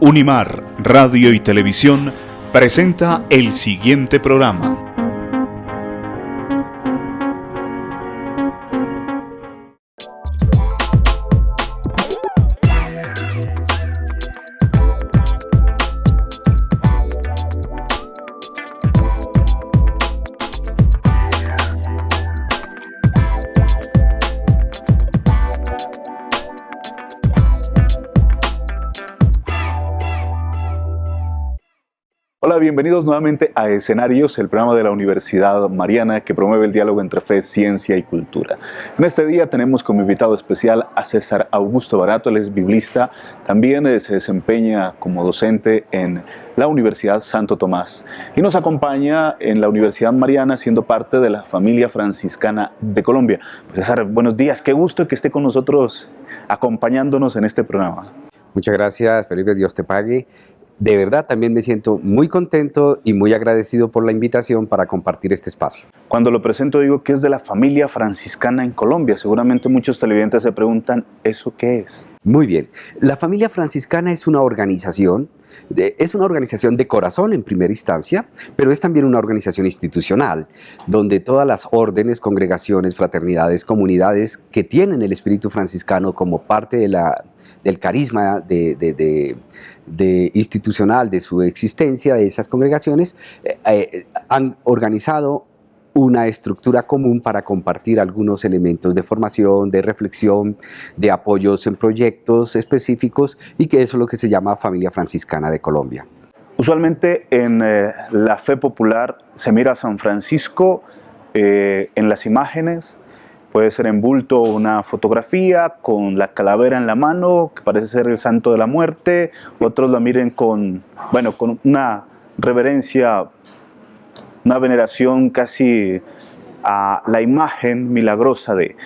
Unimar Radio y Televisión presenta el siguiente programa. Hola, bienvenidos nuevamente a Escenarios, el programa de la Universidad Mariana que promueve el diálogo entre fe, ciencia y cultura. En este día tenemos como invitado especial a César Augusto Barato. Él es biblista, también se desempeña como docente en la Universidad Santo Tomás y nos acompaña en la Universidad Mariana siendo parte de la familia franciscana de Colombia. César, buenos días, qué gusto que esté con nosotros acompañándonos en este programa. Muchas gracias, Felipe, Dios te pague. De verdad, también me siento muy contento y muy agradecido por la invitación para compartir este espacio. Cuando lo presento digo que es de la familia franciscana en Colombia. Seguramente muchos televidentes se preguntan, ¿eso qué es? Muy bien. La familia franciscana es una organización de corazón en primera instancia, pero es también una organización institucional, donde todas las órdenes, congregaciones, fraternidades, comunidades que tienen el espíritu franciscano como parte del carisma institucional de su existencia, de esas congregaciones, han organizado una estructura común para compartir algunos elementos de formación, de reflexión, de apoyos en proyectos específicos, y que eso es lo que se llama Familia Franciscana de Colombia. Usualmente en la fe popular se mira a San Francisco en las imágenes. Puede ser en bulto una fotografía con la calavera en la mano, que parece ser el santo de la muerte. Otros la miren con una reverencia, una veneración casi a la imagen milagrosa de...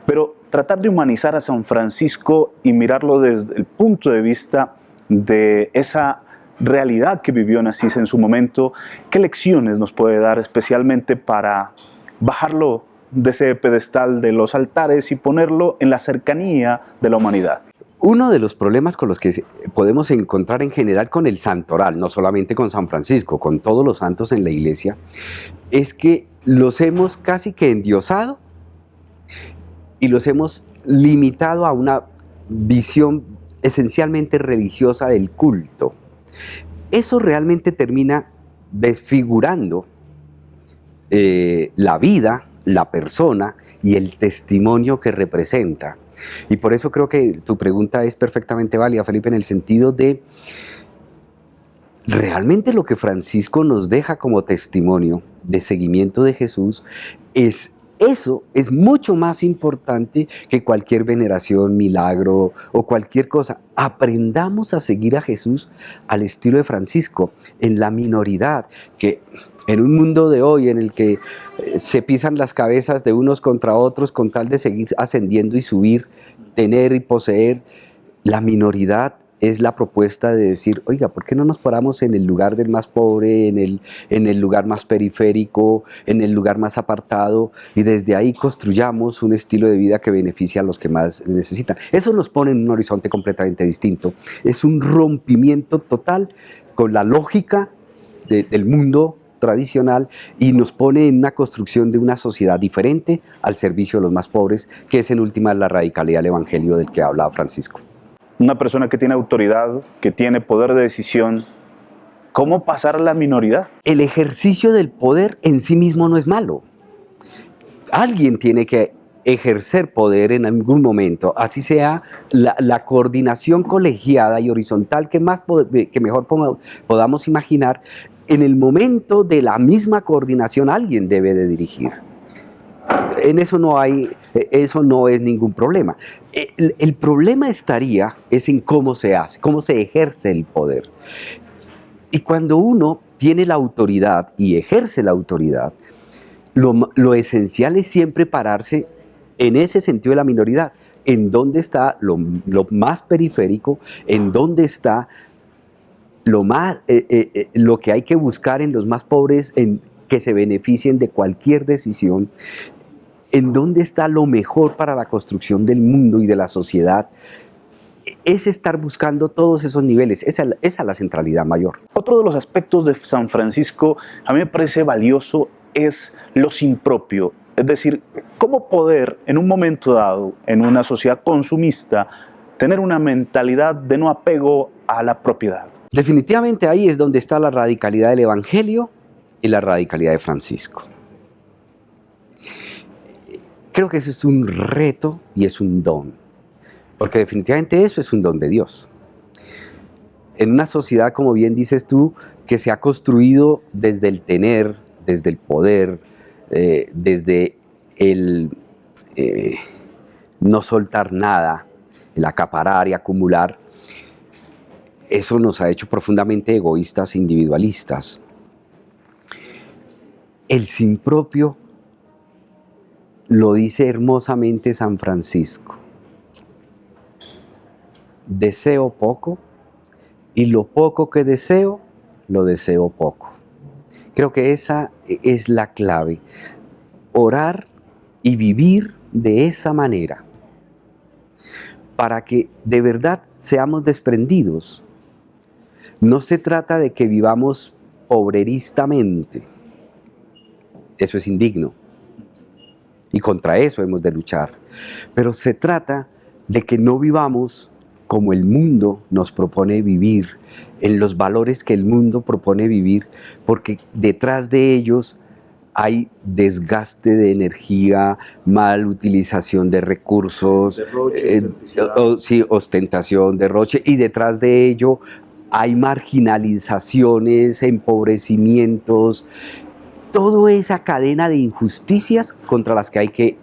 Pero tratar de humanizar a San Francisco y mirarlo desde el punto de vista de esa realidad que vivió en Asís en su momento, ¿qué lecciones nos puede dar especialmente para bajarlo de ese pedestal de los altares y ponerlo en la cercanía de la humanidad? Uno de los problemas con los que podemos encontrar en general con el santoral, no solamente con San Francisco, con todos los santos en la iglesia, es que los hemos casi que endiosado y los hemos limitado a una visión esencialmente religiosa del culto. Eso realmente termina desfigurando la vida, la persona y el testimonio que representa. Y por eso creo que tu pregunta es perfectamente válida, Felipe, en el sentido de realmente lo que Francisco nos deja como testimonio de seguimiento de Jesús es mucho más importante que cualquier veneración, milagro o cualquier cosa. Aprendamos a seguir a Jesús al estilo de Francisco, en la minoridad, que en un mundo de hoy en el que se pisan las cabezas de unos contra otros con tal de seguir ascendiendo y subir, tener y poseer, la minoridad es la propuesta de decir, oiga, ¿por qué no nos paramos en el lugar del más pobre, en el lugar más periférico, en el lugar más apartado, y desde ahí construyamos un estilo de vida que beneficie a los que más necesitan? Eso nos pone en un horizonte completamente distinto. Es un rompimiento total con la lógica del mundo tradicional y nos pone en una construcción de una sociedad diferente al servicio de los más pobres, que es en última la radicalidad del evangelio del que habla Francisco. Una persona que tiene autoridad, que tiene poder de decisión, ¿cómo pasar a la minoridad? El ejercicio del poder en sí mismo no es malo. Alguien tiene que ejercer poder en algún momento, así sea la coordinación colegiada y horizontal que mejor podamos imaginar. En el momento de la misma coordinación alguien debe de dirigir. En eso no es ningún problema. El problema es en cómo se hace, cómo se ejerce el poder. Y cuando uno tiene la autoridad y ejerce la autoridad, lo esencial es siempre pararse en ese sentido de la minoridad. ¿En dónde está lo más periférico? ¿En dónde está lo que hay que buscar en los más pobres, en que se beneficien de cualquier decisión? ¿En dónde está lo mejor para la construcción del mundo y de la sociedad? es estar buscando todos esos niveles, esa es la centralidad mayor. Otro de los aspectos de San Francisco a mí me parece valioso es lo sin propio, es decir, cómo poder en un momento dado, en una sociedad consumista, tener una mentalidad de no apego a la propiedad. Definitivamente ahí es donde está la radicalidad del Evangelio y la radicalidad de Francisco. Creo que eso es un reto y es un don, porque definitivamente eso es un don de Dios. En una sociedad, como bien dices tú, que se ha construido desde el tener, desde el poder, desde el no soltar nada, el acaparar y acumular, eso nos ha hecho profundamente egoístas e individualistas. El sin propio lo dice hermosamente San Francisco. Deseo poco y lo poco que deseo, lo deseo poco. Creo que esa es la clave. Orar y vivir de esa manera para que de verdad seamos desprendidos. No se trata de que vivamos obreristamente. Eso es indigno. Y contra eso hemos de luchar. Pero se trata de que no vivamos como el mundo nos propone vivir, en los valores que el mundo propone vivir, porque detrás de ellos hay desgaste de energía, mal utilización de recursos, ostentación, derroche, y detrás de ello hay marginalizaciones, empobrecimientos, toda esa cadena de injusticias contra las que hay que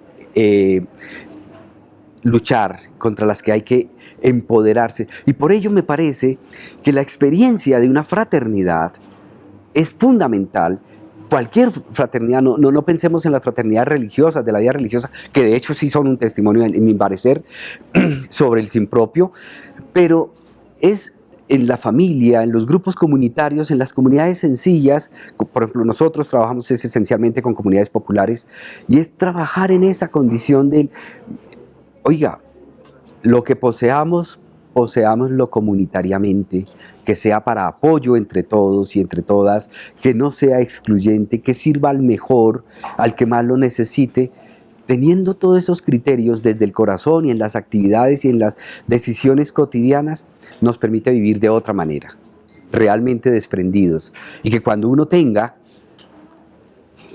luchar, contra las que hay que empoderarse. Y por ello me parece que la experiencia de una fraternidad es fundamental. Cualquier fraternidad, no pensemos en las fraternidades religiosas, de la vida religiosa, que de hecho sí son un testimonio, en mi parecer, sobre el sin propio, pero es en la familia, en los grupos comunitarios, en las comunidades sencillas. Por ejemplo, nosotros trabajamos esencialmente con comunidades populares, y es trabajar en esa condición de, oiga, lo que poseamos, poseámoslo comunitariamente, que sea para apoyo entre todos y entre todas, que no sea excluyente, que sirva al mejor, al que más lo necesite, teniendo todos esos criterios desde el corazón y en las actividades y en las decisiones cotidianas, nos permite vivir de otra manera, realmente desprendidos. Y que cuando uno tenga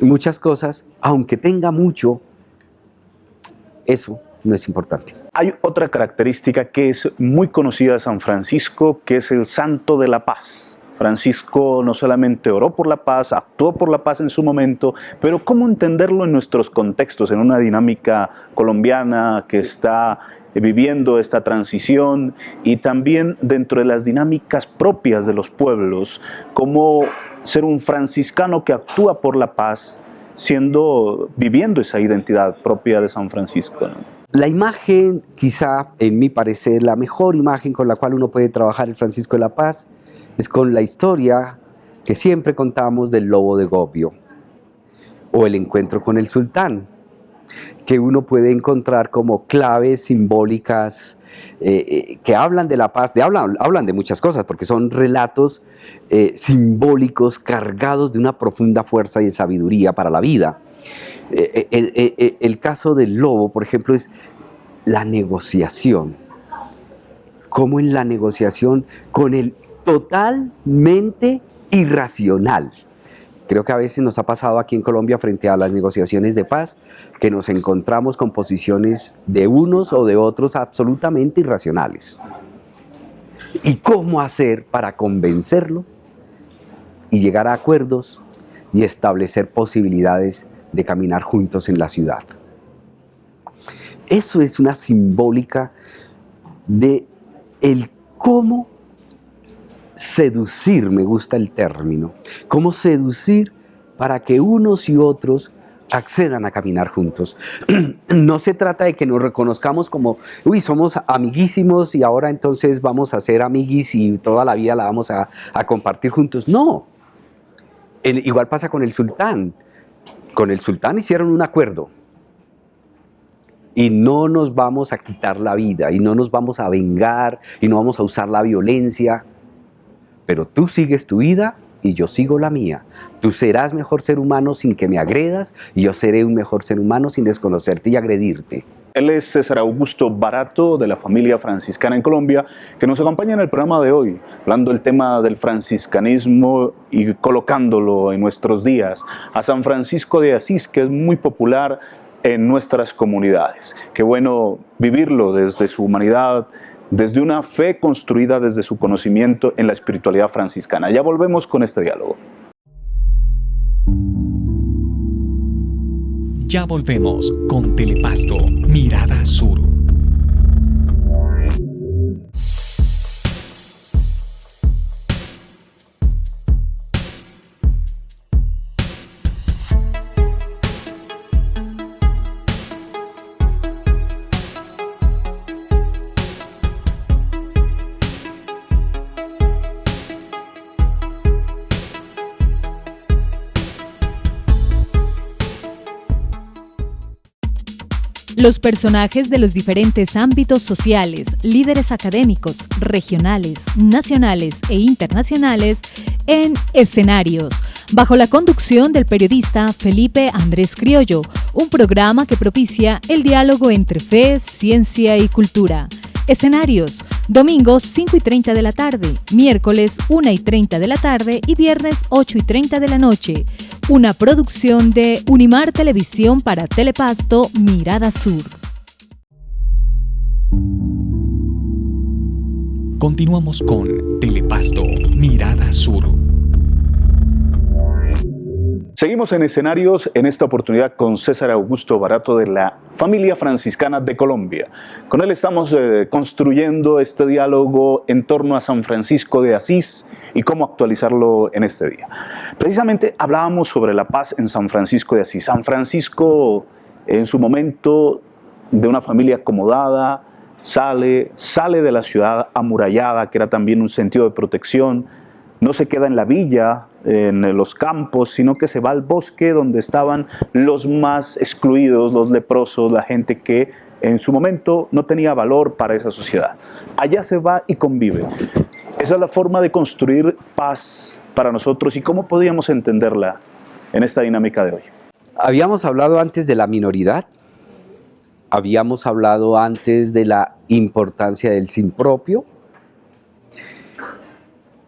muchas cosas, aunque tenga mucho, eso no es importante. Hay otra característica que es muy conocida de San Francisco, que es el santo de la paz. Francisco no solamente oró por la paz, actuó por la paz en su momento, pero ¿cómo entenderlo en nuestros contextos, en una dinámica colombiana que está viviendo esta transición, y también dentro de las dinámicas propias de los pueblos? ¿Cómo ser un franciscano que actúa por la paz, viviendo esa identidad propia de San Francisco, ¿no? La imagen, quizá, en mi parecer, la mejor imagen con la cual uno puede trabajar el Francisco de la Paz es con la historia que siempre contamos del lobo de Gobio o el encuentro con el sultán, que uno puede encontrar como claves simbólicas que hablan de la paz, hablan de muchas cosas, porque son relatos simbólicos cargados de una profunda fuerza y de sabiduría para la vida. El caso del lobo, por ejemplo, es la negociación. Cómo en la negociación con el totalmente irracional. Creo que a veces nos ha pasado aquí en Colombia frente a las negociaciones de paz que nos encontramos con posiciones de unos o de otros absolutamente irracionales. ¿Y cómo hacer para convencerlo y llegar a acuerdos y establecer posibilidades de caminar juntos en la ciudad? Eso es una simbólica de el cómo seducir, me gusta el término, cómo seducir para que unos y otros accedan a caminar juntos. No se trata de que nos reconozcamos como, uy, somos amiguísimos y ahora entonces vamos a ser amiguis y toda la vida la vamos a compartir juntos. No. Igual pasa con el sultán. Con el sultán hicieron un acuerdo y no nos vamos a quitar la vida, y no nos vamos a vengar, y no vamos a usar la violencia, pero tú sigues tu vida y yo sigo la mía. Tú serás mejor ser humano sin que me agredas, y yo seré un mejor ser humano sin desconocerte y agredirte. Él es César Augusto Barato, de la familia franciscana en Colombia, que nos acompaña en el programa de hoy, hablando del tema del franciscanismo y colocándolo en nuestros días a San Francisco de Asís, que es muy popular en nuestras comunidades. Qué bueno vivirlo desde su humanidad, desde una fe construida desde su conocimiento en la espiritualidad franciscana. Ya volvemos con este diálogo. Ya volvemos con Telepasto, Mirada Sur. Los personajes de los diferentes ámbitos sociales, líderes académicos, regionales, nacionales e internacionales en Escenarios, bajo la conducción del periodista Felipe Andrés Criollo, un programa que propicia el diálogo entre fe, ciencia y cultura. Escenarios, domingos 5:30 de la tarde, miércoles 1:30 de la tarde y viernes 8:30 de la noche. Una producción de Unimar Televisión para Telepasto, Mirada Sur. Continuamos con Telepasto, Mirada Sur. Seguimos en Escenarios, en esta oportunidad con César Augusto Barato, de la familia franciscana de Colombia. Con él estamos construyendo este diálogo en torno a San Francisco de Asís y cómo actualizarlo en este día. Precisamente hablábamos sobre la paz en San Francisco de Asís. San Francisco, en su momento, de una familia acomodada, sale de la ciudad amurallada, que era también un sentido de protección. No se queda en la villa, en los campos, sino que se va al bosque donde estaban los más excluidos, los leprosos, la gente que en su momento no tenía valor para esa sociedad. Allá se va y convive. Esa es la forma de construir paz para nosotros. ¿Y cómo podríamos entenderla en esta dinámica de hoy? Habíamos hablado antes de la minoridad, habíamos hablado antes de la importancia del sin propio.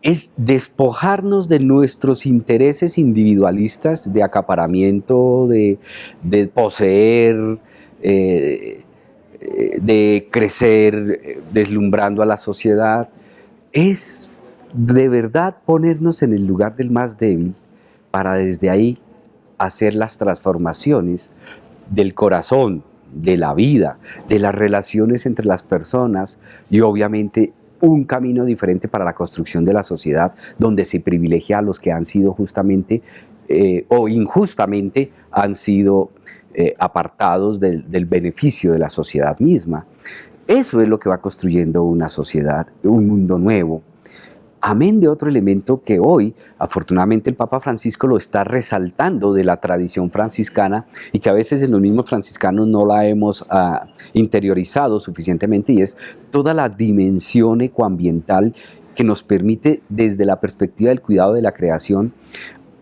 Es despojarnos de nuestros intereses individualistas, de acaparamiento, de poseer, de crecer deslumbrando a la sociedad. Es de verdad ponernos en el lugar del más débil para desde ahí hacer las transformaciones del corazón, de la vida, de las relaciones entre las personas y obviamente un camino diferente para la construcción de la sociedad, donde se privilegia a los que han sido justamente o injustamente han sido apartados del beneficio de la sociedad misma. Eso es lo que va construyendo una sociedad, un mundo nuevo. Amén de otro elemento que hoy, afortunadamente, el Papa Francisco lo está resaltando de la tradición franciscana y que a veces en los mismos franciscanos no la hemos interiorizado suficientemente, y es toda la dimensión ecoambiental que nos permite, desde la perspectiva del cuidado de la creación,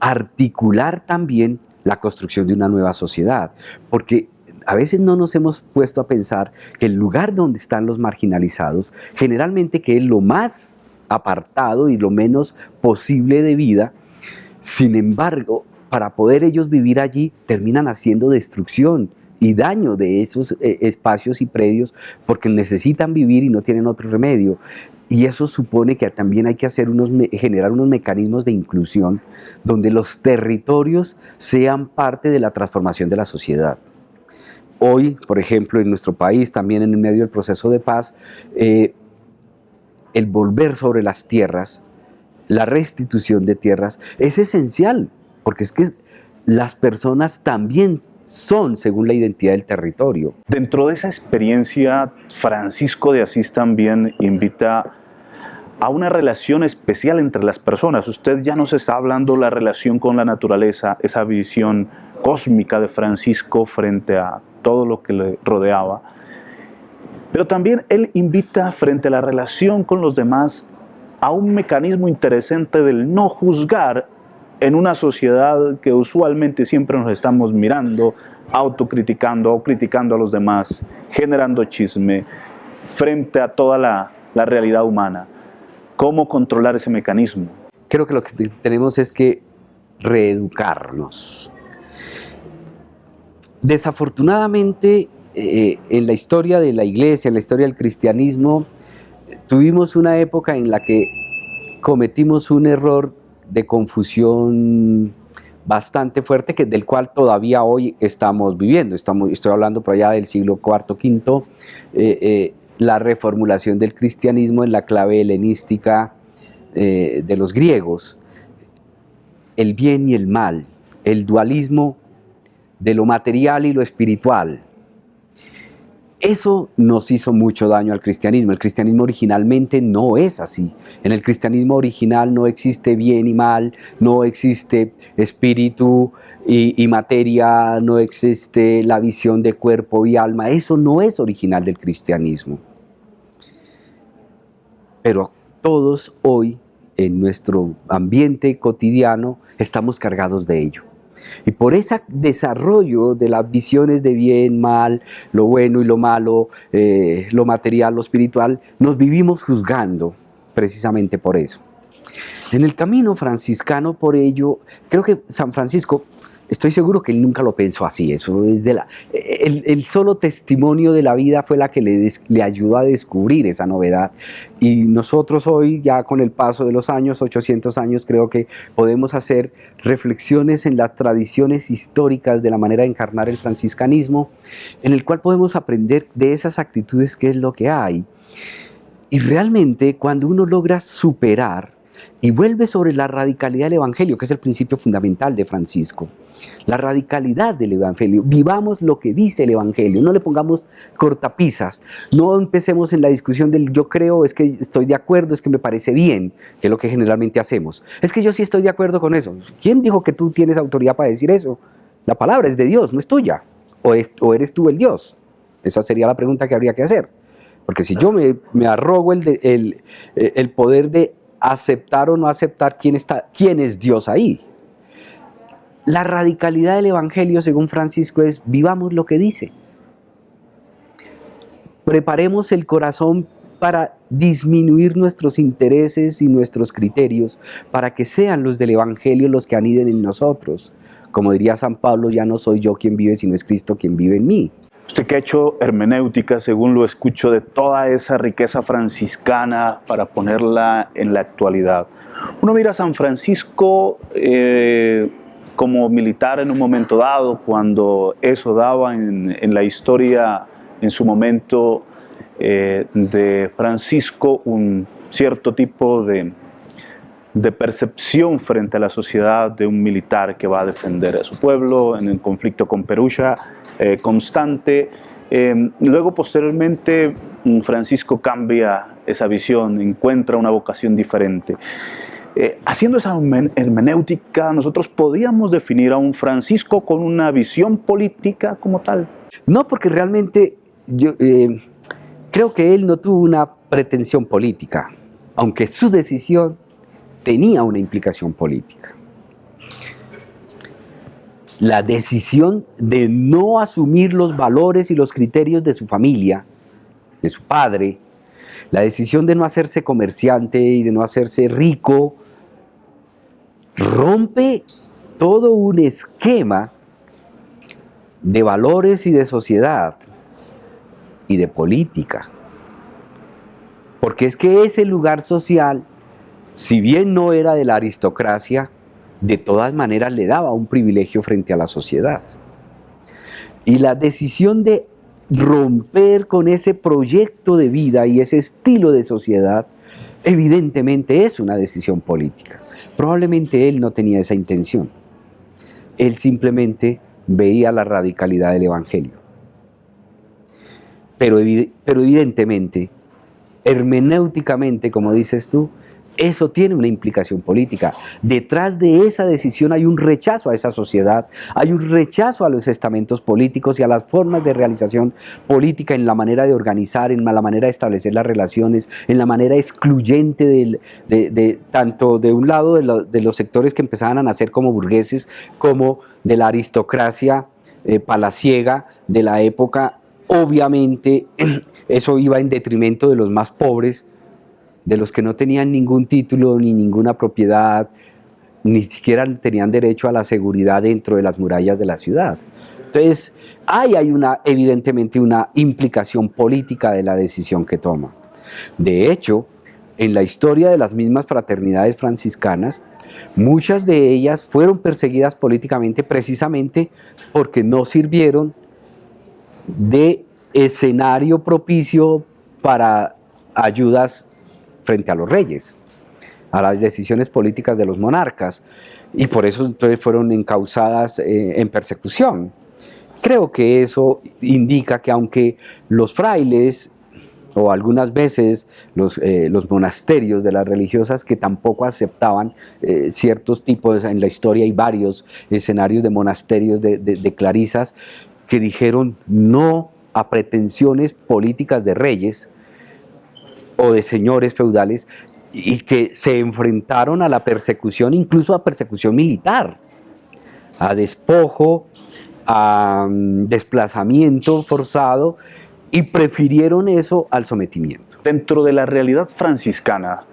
articular también la construcción de una nueva sociedad. Porque a veces no nos hemos puesto a pensar que el lugar donde están los marginalizados, generalmente que es lo más apartado y lo menos posible de vida, sin embargo, para poder ellos vivir allí, terminan haciendo destrucción y daño de esos espacios y predios, porque necesitan vivir y no tienen otro remedio. Y eso supone que también hay que hacer generar unos mecanismos de inclusión donde los territorios sean parte de la transformación de la sociedad. Hoy, por ejemplo, en nuestro país, también en medio del proceso de paz, el volver sobre las tierras, la restitución de tierras, es esencial, porque es que las personas también son según la identidad del territorio. Dentro de esa experiencia, Francisco de Asís también invita a una relación especial entre las personas. Usted ya nos está hablando de la relación con la naturaleza, esa visión cósmica de Francisco frente a todo lo que le rodeaba. Pero también él invita frente a la relación con los demás a un mecanismo interesante del no juzgar en una sociedad que usualmente siempre nos estamos mirando, autocriticando o criticando a los demás, generando chisme frente a toda la realidad humana. ¿Cómo controlar ese mecanismo? Creo que lo que tenemos es que reeducarnos. Desafortunadamente, en la historia de la iglesia, en la historia del cristianismo, tuvimos una época en la que cometimos un error de confusión bastante fuerte, del cual todavía hoy estamos viviendo. Estoy hablando por allá del siglo IV, V, la reformulación del cristianismo en la clave helenística de los griegos, el bien y el mal, el dualismo de lo material y lo espiritual. Eso nos hizo mucho daño al cristianismo. El cristianismo originalmente no es así. En el cristianismo original no existe bien y mal, no existe espíritu y materia, no existe la visión de cuerpo y alma. Eso no es original del cristianismo. Pero todos hoy, en nuestro ambiente cotidiano, estamos cargados de ello. Y por ese desarrollo de las visiones de bien, mal, lo bueno y lo malo, lo material, lo espiritual, nos vivimos juzgando precisamente por eso. En el camino franciscano, por ello, creo que San Francisco, estoy seguro que él nunca lo pensó así. Eso es el solo testimonio de la vida fue la que le ayudó a descubrir esa novedad. Y nosotros hoy, ya con el paso de los años, 800 años, creo que podemos hacer reflexiones en las tradiciones históricas de la manera de encarnar el franciscanismo, en el cual podemos aprender de esas actitudes qué es lo que hay. Y realmente, cuando uno logra superar y vuelve sobre la radicalidad del Evangelio, que es el principio fundamental de Francisco, la radicalidad del Evangelio, vivamos lo que dice el Evangelio, no le pongamos cortapisas, no empecemos en la discusión del yo creo, es que estoy de acuerdo, es que me parece bien, que es lo que generalmente hacemos, es que yo sí estoy de acuerdo con eso. ¿Quién dijo que tú tienes autoridad para decir eso? La palabra es de Dios, no es tuya, o eres tú el Dios. Esa sería la pregunta que habría que hacer, porque si yo me arrogo el poder de aceptar o no aceptar quién es Dios ahí. La radicalidad del Evangelio, según Francisco, es vivamos lo que dice. Preparemos el corazón para disminuir nuestros intereses y nuestros criterios, para que sean los del Evangelio los que aniden en nosotros. Como diría San Pablo, ya no soy yo quien vive, sino es Cristo quien vive en mí. Usted que ha hecho hermenéutica, según lo escucho, de toda esa riqueza franciscana para ponerla en la actualidad. Uno mira a San Francisco como militar en un momento dado, cuando eso daba en la historia, en su momento de Francisco, un cierto tipo de percepción frente a la sociedad de un militar que va a defender a su pueblo en el conflicto con Perugia constante. Luego, posteriormente, Francisco cambia esa visión, encuentra una vocación diferente. Haciendo esa hermenéutica, nosotros podíamos definir a un Francisco con una visión política como tal. No, porque realmente yo creo que él no tuvo una pretensión política, aunque su decisión tenía una implicación política. La decisión de no asumir los valores y los criterios de su familia, de su padre, la decisión de no hacerse comerciante y de no hacerse rico, rompe todo un esquema de valores y de sociedad y de política. Porque es que ese lugar social, si bien no era de la aristocracia, de todas maneras le daba un privilegio frente a la sociedad. Y la decisión de romper con ese proyecto de vida y ese estilo de sociedad, evidentemente es una decisión política. Probablemente él no tenía esa intención. Él simplemente veía la radicalidad del Evangelio. Pero evidentemente, hermenéuticamente, como dices tú, eso tiene una implicación política. Detrás de esa decisión hay un rechazo a esa sociedad, hay un rechazo a los estamentos políticos y a las formas de realización política en la manera de organizar, en la manera de establecer las relaciones, en la manera excluyente tanto de un lado de los sectores que empezaban a nacer como burgueses, como de la aristocracia palaciega de la época. Obviamente eso iba en detrimento de los más pobres, de los que no tenían ningún título ni ninguna propiedad, ni siquiera tenían derecho a la seguridad dentro de las murallas de la ciudad. Entonces, hay evidentemente una implicación política de la decisión que toma. De hecho, en la historia de las mismas fraternidades franciscanas, muchas de ellas fueron perseguidas políticamente precisamente porque no sirvieron de escenario propicio para ayudas frente a los reyes, a las decisiones políticas de los monarcas, y por eso entonces fueron encausadas en persecución. Creo que eso indica que aunque los frailes, o algunas veces los monasterios de las religiosas que tampoco aceptaban ciertos tipos, en la historia hay varios escenarios de monasterios de clarisas que dijeron no a pretensiones políticas de reyes o de señores feudales, y que se enfrentaron a la persecución, incluso a persecución militar, a despojo, a desplazamiento forzado, y prefirieron eso al sometimiento. Dentro de la realidad franciscana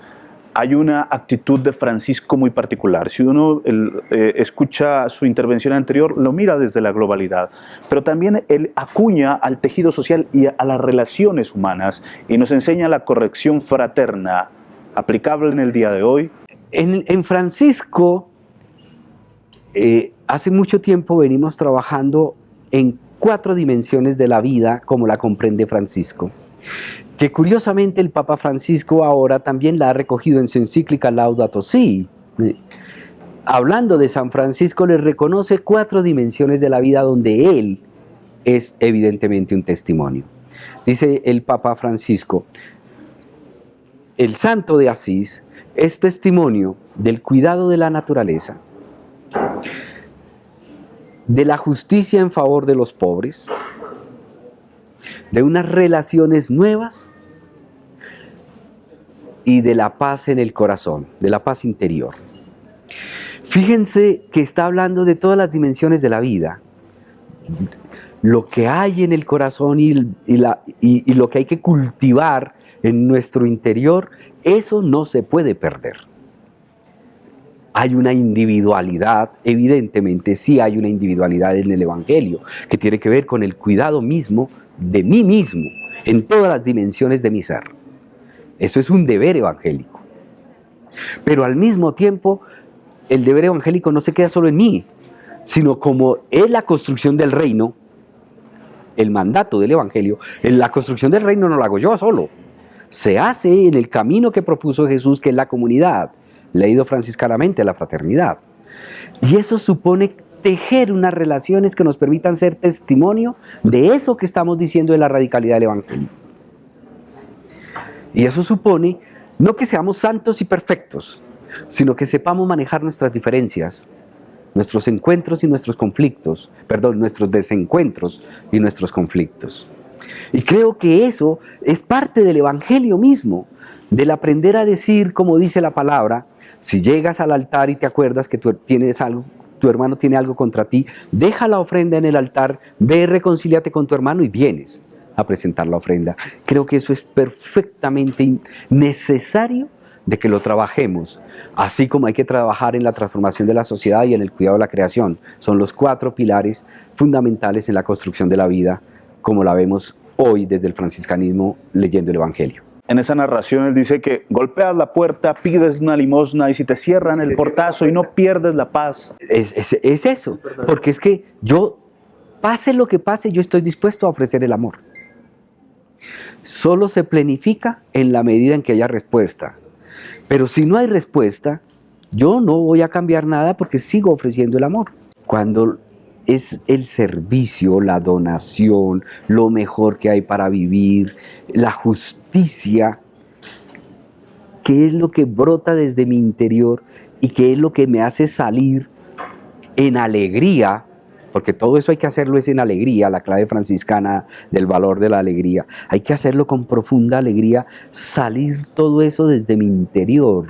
hay una actitud de Francisco muy particular. Si uno escucha su intervención anterior, lo mira desde la globalidad, pero también él acuña al tejido social y a las relaciones humanas y nos enseña la corrección fraterna aplicable en el día de hoy. En Francisco, hace mucho tiempo venimos trabajando en 4 dimensiones de la vida como la comprende Francisco, que curiosamente el Papa Francisco ahora también la ha recogido en su encíclica Laudato Si. Hablando de San Francisco, le reconoce 4 dimensiones de la vida donde él es evidentemente un testimonio. Dice el Papa Francisco: el santo de Asís es testimonio del cuidado de la naturaleza, de la justicia en favor de los pobres, de unas relaciones nuevas y de la paz en el corazón, de la paz interior. Fíjense que está hablando de todas las dimensiones de la vida, lo que hay en el corazón y lo que hay que cultivar en nuestro interior, eso no se puede perder. Hay una individualidad, evidentemente sí hay una individualidad en el Evangelio, que tiene que ver con el cuidado mismo de mí mismo, en todas las dimensiones de mi ser. Eso es un deber evangélico. Pero al mismo tiempo, el deber evangélico no se queda solo en mí, sino como es la construcción del reino, el mandato del Evangelio, en la construcción del reino no lo hago yo solo. Se hace en el camino que propuso Jesús, que es la comunidad, leído franciscanamente, la fraternidad. Y eso supone tejer unas relaciones que nos permitan ser testimonio de eso que estamos diciendo de la radicalidad del Evangelio. Y eso supone no que seamos santos y perfectos, sino que sepamos manejar nuestras diferencias, nuestros encuentros y nuestros conflictos, nuestros desencuentros y nuestros conflictos. Y creo que eso es parte del Evangelio mismo, del aprender a decir, como dice la palabra: si llegas al altar y te acuerdas que tu hermano tiene algo contra ti, deja la ofrenda en el altar, ve, reconcíliate con tu hermano y vienes a presentar la ofrenda. Creo que eso es perfectamente necesario de que lo trabajemos, así como hay que trabajar en la transformación de la sociedad y en el cuidado de la creación. Son los 4 pilares fundamentales en la construcción de la vida, como la vemos hoy desde el franciscanismo leyendo el Evangelio. En esa narración él dice que golpeas la puerta, pides una limosna y si te cierran el portazo y no pierdes la paz. Es eso, porque es que yo, pase lo que pase, yo estoy dispuesto a ofrecer el amor. Solo se planifica en la medida en que haya respuesta. Pero si no hay respuesta, yo no voy a cambiar nada porque sigo ofreciendo el amor. Cuando es el servicio, la donación, lo mejor que hay para vivir, la justicia, qué es lo que brota desde mi interior y qué es lo que me hace salir en alegría, porque todo eso hay que hacerlo es en alegría, la clave franciscana del valor de la alegría. Hay que hacerlo con profunda alegría, salir todo eso desde mi interior,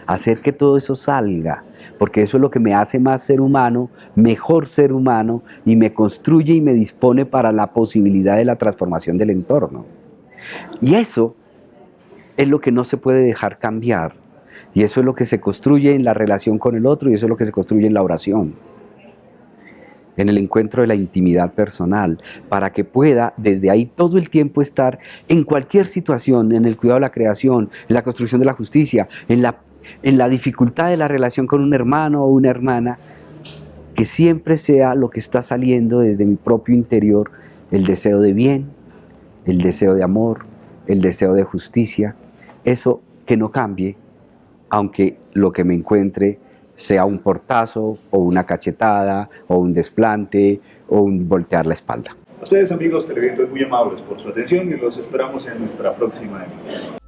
hacer que todo eso salga, porque eso es lo que me hace más ser humano, mejor ser humano, y me construye y me dispone para la posibilidad de la transformación del entorno. Y eso es lo que no se puede dejar cambiar, y eso es lo que se construye en la relación con el otro, y eso es lo que se construye en la oración, en el encuentro de la intimidad personal, para que pueda desde ahí todo el tiempo estar en cualquier situación, en el cuidado de la creación, en la construcción de la justicia, en la dificultad de la relación con un hermano o una hermana, que siempre sea lo que está saliendo desde mi propio interior, el deseo de bien, el deseo de amor, el deseo de justicia, eso que no cambie, aunque lo que me encuentre sea un portazo, o una cachetada, o un desplante, o un voltear la espalda. A ustedes, amigos televidentes, muy amables por su atención y los esperamos en nuestra próxima emisión.